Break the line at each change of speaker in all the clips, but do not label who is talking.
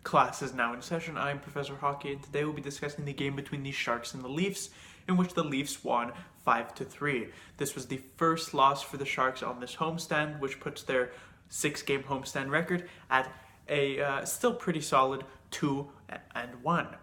Class is now in session. I'm Professor Hockey, and today we'll be discussing the game between the Sharks and the Leafs, in which the Leafs won 5-3. This was the first loss for the Sharks on this homestand, which puts their 6-game homestand record at a still pretty solid 2-1.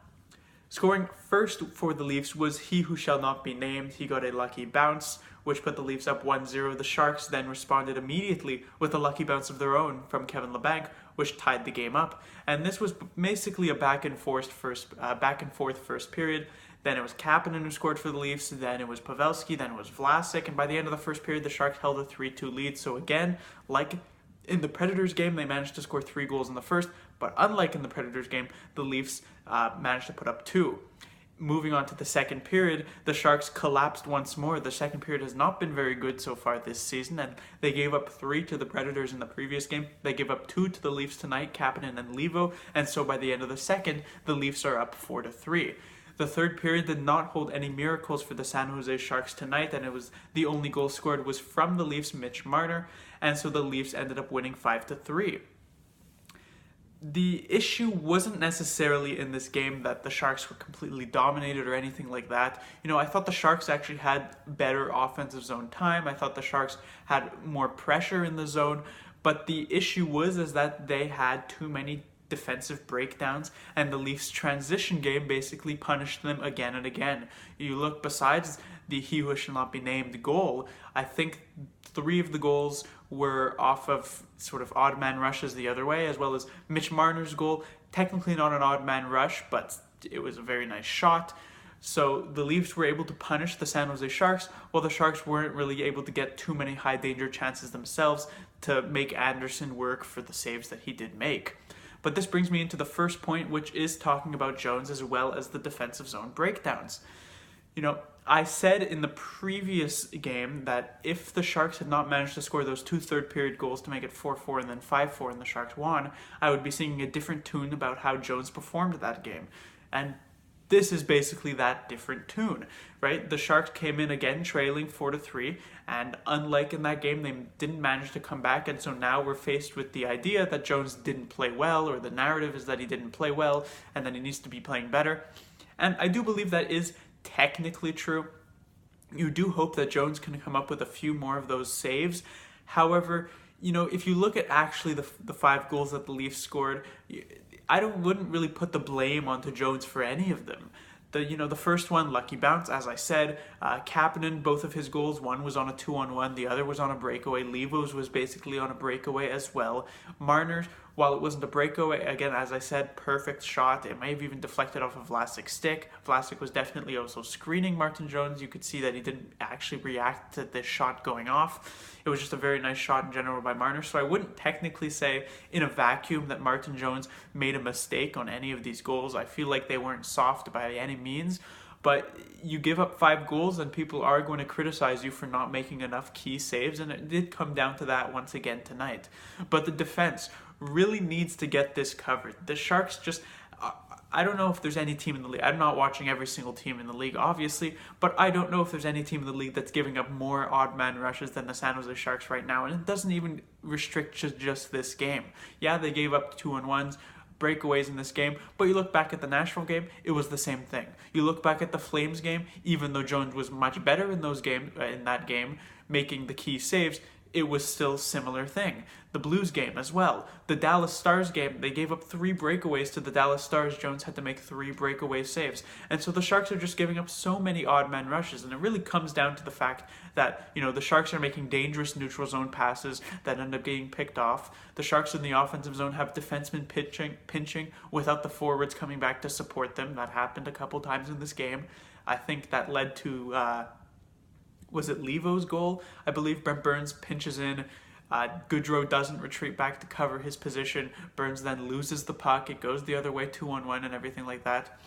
Scoring first for the Leafs was he who shall not be named. He got a lucky bounce, which put the Leafs up 1-0. The Sharks then responded immediately with a lucky bounce of their own from Kevin Labanc, which tied the game up. And this was basically a back and forth first period. Then it was Kapanen who scored for the Leafs. Then it was Pavelski. Then it was Vlasic. And by the end of the first period, the Sharks held a 3-2 lead. So again, like in the Predators game, they managed to score 3 goals in the first, but unlike in the Predators game, the Leafs managed to put up 2. Moving on to the second period, the Sharks collapsed once more. The second period has not been very good so far this season, and they gave up 3 to the Predators in the previous game. They gave up 2 to the Leafs tonight, Kapanen and Levo, and so by the end of the second, the Leafs are up 4-3. The third period did not hold any miracles for the San Jose Sharks tonight, and it was the only goal scored was from the Leafs' Mitch Marner, and so the Leafs ended up winning 5-3. The issue wasn't necessarily in this game that the Sharks were completely dominated or anything like that. I thought the Sharks actually had better offensive zone time. I thought the Sharks had more pressure in the zone, but the issue was that they had too many defensive breakdowns, and the Leafs' transition game basically punished them again and again. You look besides the he who shall not be named goal, I think 3 of the goals were off of sort of odd man rushes the other way, as well as Mitch Marner's goal, technically not an odd man rush, but it was a very nice shot. So the Leafs were able to punish the San Jose Sharks, while the Sharks weren't really able to get too many high danger chances themselves to make Anderson work for the saves that he did make. But this brings me into the first point, which is talking about Jones as well as the defensive zone breakdowns. I said in the previous game that if the Sharks had not managed to score those 2 third-period goals to make it 4-4 and then 5-4 and the Sharks won, I would be singing a different tune about how Jones performed that game. And this is basically that different tune, right? The Sharks came in again trailing 4-3, and unlike in that game, they didn't manage to come back, and so now we're faced with the idea that Jones didn't play well, or the narrative is that he didn't play well, and that he needs to be playing better. And I do believe that is technically true. You do hope that Jones can come up with a few more of those saves. However, if you look at actually the 5 goals that the Leafs scored, I wouldn't really put the blame onto Jones for any of them. The first one, lucky bounce, as I said. Kapanen, both of his goals, one was on a 2-on-1, the other was on a breakaway. Levo's was basically on a breakaway as well. Marner's, while it wasn't a breakaway, again, as I said, perfect shot. It may have even deflected off of Vlasic's stick. Vlasic was definitely also screening Martin Jones. You could see that he didn't actually react to this shot going off. It was just a very nice shot in general by Marner. So I wouldn't technically say in a vacuum that Martin Jones made a mistake on any of these goals. I feel like they weren't soft by any means. But you give up 5 goals and people are going to criticize you for not making enough key saves, and it did come down to that once again tonight. But the defense really needs to get this covered. The Sharks just... I don't know if there's any team in the league. I'm not watching every single team in the league, obviously, but I don't know if there's any team in the league that's giving up more odd man rushes than the San Jose Sharks right now, and it doesn't even restrict to just this game. Yeah, they gave up 2-on-1s, breakaways in this game, but you look back at the Nashville game, it was the same thing. You look back at the Flames game, even though Jones was much better in that game, making the key saves, it was still a similar thing. The Blues game as well. The Dallas Stars game, they gave up 3 breakaways to the Dallas Stars. Jones had to make 3 breakaway saves. And so the Sharks are just giving up so many odd man rushes. And it really comes down to the fact that, the Sharks are making dangerous neutral zone passes that end up getting picked off. The Sharks in the offensive zone have defensemen pinching without the forwards coming back to support them. That happened a couple times in this game. I think that led to... was it Levo's goal? I believe Brent Burns pinches in. Goodrow doesn't retreat back to cover his position. Burns then loses the puck. It goes the other way, 2-on-1 and everything like that.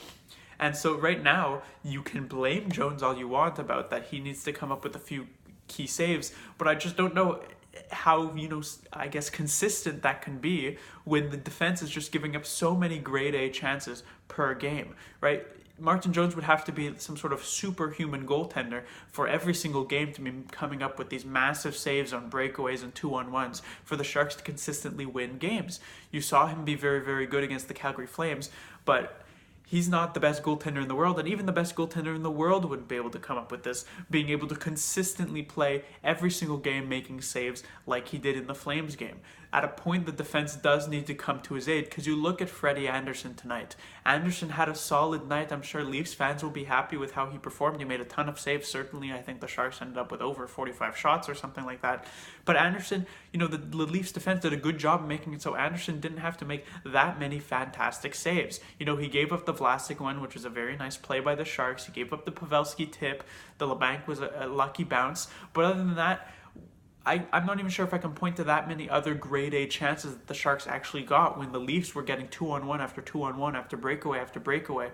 And so right now, you can blame Jones all you want about that. He needs to come up with a few key saves. But I just don't know how, I guess consistent that can be when the defense is just giving up so many grade A chances per game, right? Martin Jones would have to be some sort of superhuman goaltender for every single game to be coming up with these massive saves on breakaways and 2-on-1s for the Sharks to consistently win games. You saw him be very, very good against the Calgary Flames, but he's not the best goaltender in the world, and even the best goaltender in the world wouldn't be able to come up with this, being able to consistently play every single game making saves like he did in the Flames game. At a point, the defense does need to come to his aid, because you look at Freddie Andersen tonight. Andersen had a solid night. I'm sure Leafs fans will be happy with how he performed. He made a ton of saves. Certainly, I think the Sharks ended up with over 45 shots or something like that. But Andersen, the Leafs defense did a good job making it so Andersen didn't have to make that many fantastic saves. He gave up the Vlasic one, which was a very nice play by the Sharks. He gave up the Pavelski tip. The LeBanc was a lucky bounce. But other than that, I'm not even sure if I can point to that many other grade A chances that the Sharks actually got when the Leafs were getting 2-on-1 after 2-on-1 after breakaway after breakaway.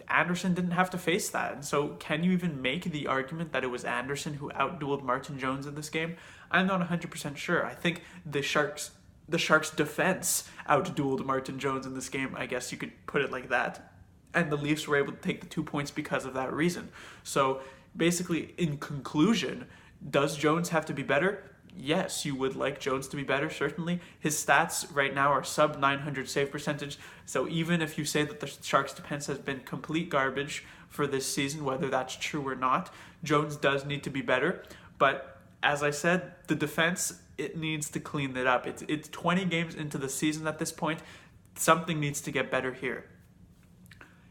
Andersen didn't have to face that. And so can you even make the argument that it was Andersen who outdueled Martin Jones in this game? I'm not 100% sure. I think the Sharks' defense outdueled Martin Jones in this game. I guess you could put it like that. And the Leafs were able to take the 2 points because of that reason. So basically, in conclusion, does Jones have to be better? Yes, you would like Jones to be better, certainly. His stats right now are sub 900 save percentage, so even if you say that the Sharks' defense has been complete garbage for this season, whether that's true or not, Jones does need to be better. But as I said, the defense, it needs to clean it up. It's 20 games into the season at this point. Something needs to get better here.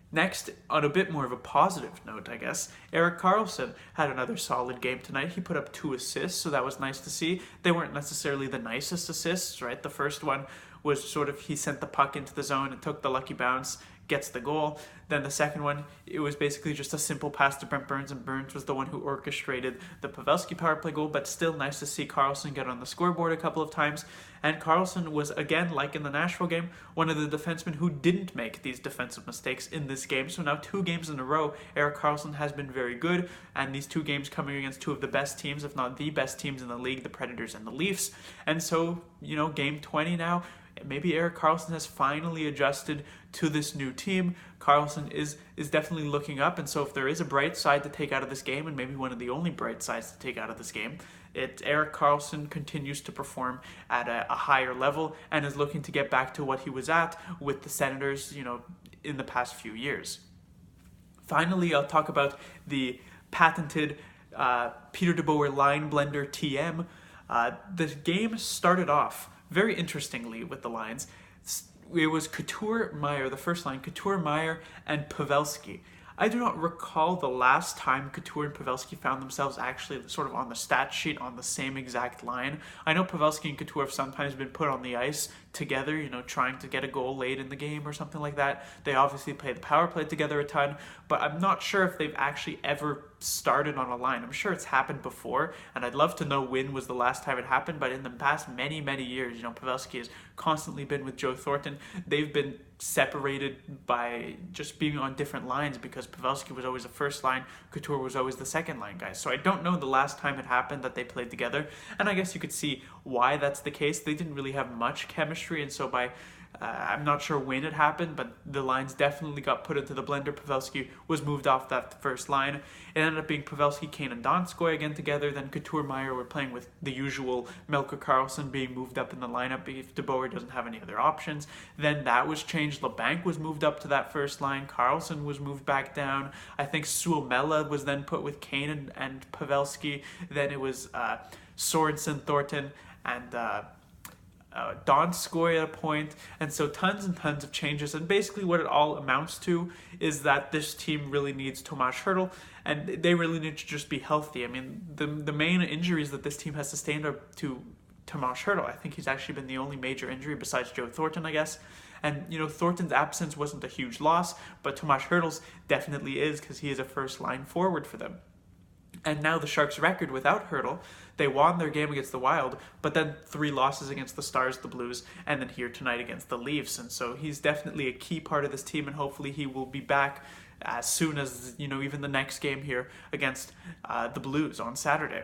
Next, on a bit more of a positive note, I guess, Erik Karlsson had another solid game tonight. He put up 2 assists, so that was nice to see. They weren't necessarily the nicest assists, right? The first one was sort of, he sent the puck into the zone and took the lucky bounce, gets the goal. Then the second one, it was basically just a simple pass to Brent Burns, and Burns was the one who orchestrated the Pavelski power play goal, but still nice to see Karlsson get on the scoreboard a couple of times. And Karlsson was, again, like in the Nashville game, one of the defensemen who didn't make these defensive mistakes in this game. So now 2 games in a row, Erik Karlsson has been very good, and these 2 games coming against 2 of the best teams, if not the best teams in the league, the Predators and the Leafs. And so, game 20 now, maybe Erik Karlsson has finally adjusted to this new team. Karlsson is definitely looking up, and so if there is a bright side to take out of this game, and maybe one of the only bright sides to take out of this game, it's Erik Karlsson continues to perform at a higher level and is looking to get back to what he was at with the Senators, in the past few years. Finally, I'll talk about the patented Peter DeBoer line blender TM. The game started off very interestingly with the lines. It was Couture, Meier, the first line, Couture, Meier, and Pavelski. I do not recall the last time Couture and Pavelski found themselves actually sort of on the stat sheet on the same exact line. I know Pavelski and Couture have sometimes been put on the ice together, trying to get a goal late in the game or something like that. They obviously play the power play together a ton, but I'm not sure if they've actually ever started on a line. I'm sure it's happened before, and I'd love to know when was the last time it happened, but in the past many, many years, Pavelski has constantly been with Joe Thornton. They've been separated by just being on different lines because Pavelski was always the first line, Couture was always the second line guy. So I don't know the last time it happened that they played together, and I guess you could see why that's the case. They didn't really have much chemistry, and so I'm not sure when it happened, but the lines definitely got put into the blender. Pavelski was moved off that first line. It ended up being Pavelski, Kane, and Donskoy again together. Then Couture, Meier were playing with the usual Melker Karlsson being moved up in the lineup if DeBoer doesn't have any other options. Then that was changed. LeBanc was moved up to that first line. Karlsson was moved back down. I think Suomela was then put with Kane and Pavelski. Then it was Sorensen, Thornton, and Donskoy at a point, and so tons and tons of changes, and basically what it all amounts to is that this team really needs Tomas Hertl, and they really need to just be healthy. I mean, the main injuries that this team has sustained are to Tomas Hertl. I think he's actually been the only major injury besides Joe Thornton, I guess. And, Thornton's absence wasn't a huge loss, but Tomas Hertl's definitely is, because he is a first-line forward for them. And now the Sharks' record without Hertl, they won their game against the Wild, but then 3 losses against the Stars, the Blues, and then here tonight against the Leafs. And so he's definitely a key part of this team, and hopefully he will be back as soon as, even the next game here against the Blues on Saturday.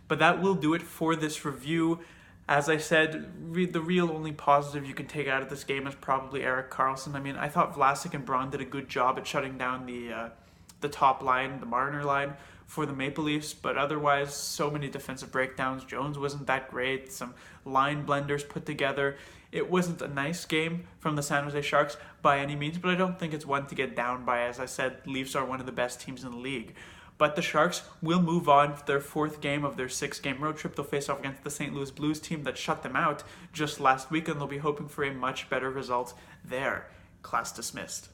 But that will do it for this review. As I said, the real only positive you can take out of this game is probably Erik Karlsson. I mean, I thought Vlasic and Braun did a good job at shutting down the top line, the Marner line, for the Maple Leafs, but otherwise, so many defensive breakdowns. Jones wasn't that great. Some line blenders put together. It wasn't a nice game from the San Jose Sharks by any means, but I don't think it's one to get down by. As I said, Leafs are one of the best teams in the league. But the Sharks will move on for their fourth game of their 6-game road trip. They'll face off against the St. Louis Blues team that shut them out just last week, and they'll be hoping for a much better result there. Class dismissed.